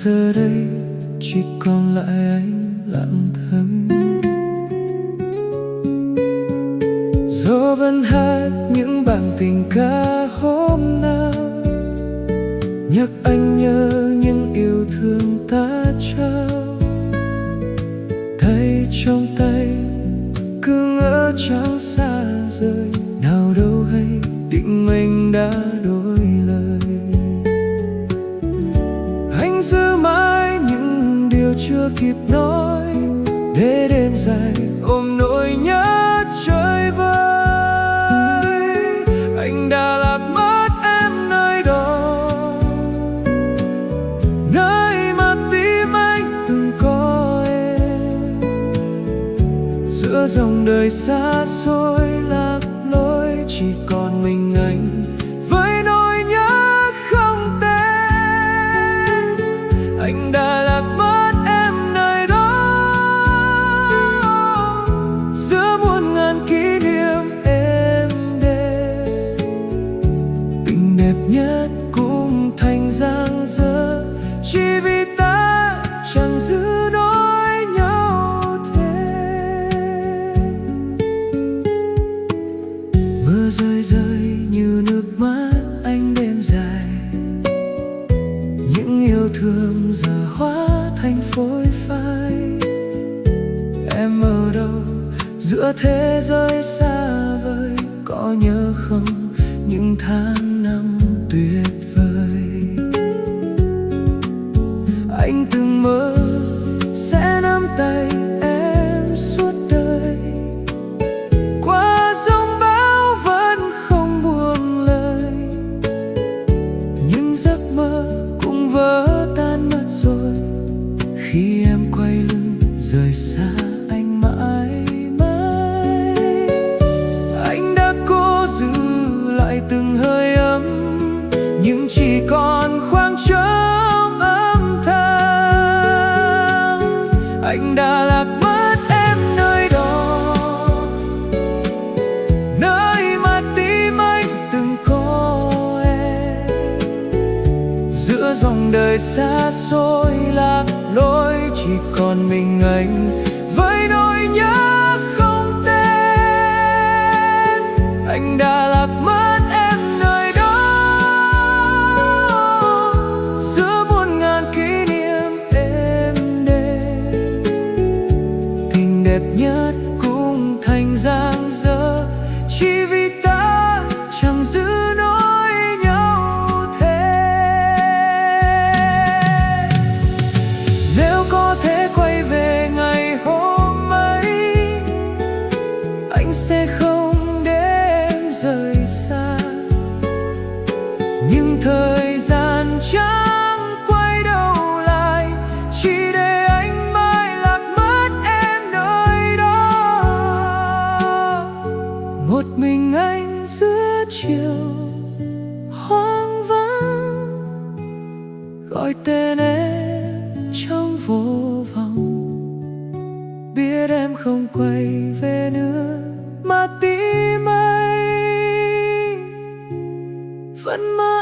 giờ đây chỉ còn lại anh lặng thầm. Gió vẫn hát những bản tình ca hôm nào, nhắc anh nhớ những yêu thương ta trao. Tay trong tay cứ ngỡ chẳng xa rời, nào đâu hay định mình đã đổi lời. Anh giữ mãi những điều chưa kịp nói, để đêm dài ôm nỗi nhớ chơi vơi. Anh đã lạc mất em nơi đó, nơi mà tim anh từng có em. Giữa dòng đời xa xôi lạc lối, chỉ còn mình anh với nỗi nhớ không tên. Anh đã lạc mất em nơi đó, giữa muôn ngàn kỷ niệm êm đềm. Tình đẹp nhất cũng thành dang dở, chỉ vì ta chẳng giữ nỗi nhau thêm. Mưa rơi rơi như nước mắt anh đêm dài, những yêu thương giờ hóa thành phôi phai. Em ở đâu giữa thế giới xa vời, có nhớ không những tháng năm tuyệt vời. Anh từng mơ sẽ nắm tay em suốt đời, qua giông bão vẫn không buông lời. Nhưng giấc mơ cũng vỡ tan mất rồi, khi em quay lưng rời xa anh mãi mãi. Anh đã cố giữ lại từng hơi ấm, nhưng chỉ còn khoảng trống âm thầm. Anh đã lạc mất em nơi đó, nơi mà tim anh từng có em. Giữa dòng đời xa xôi lạc lối, chỉ còn mình anh với nỗi nhớ không tên. Anh đã lạc mất em nơi đó, giữa muôn ngàn kỷ niệm êm đềm. Tình đẹp nhất cũng thành dang dở, chỉ vì ta chẳng giữ nỗi nhau thêm. Nếu có thể quay về ngày hôm ấy, anh sẽ không để em rời xa. Nhưng thời gian chẳng quay đầu lại, chỉ để anh mãi lạc mất em nơi đó. Một mình anh giữa chiều hoang vắng, gọi tên em trong vô vọng. Biết em không quay về nữa, mà tim anh vẫn mãi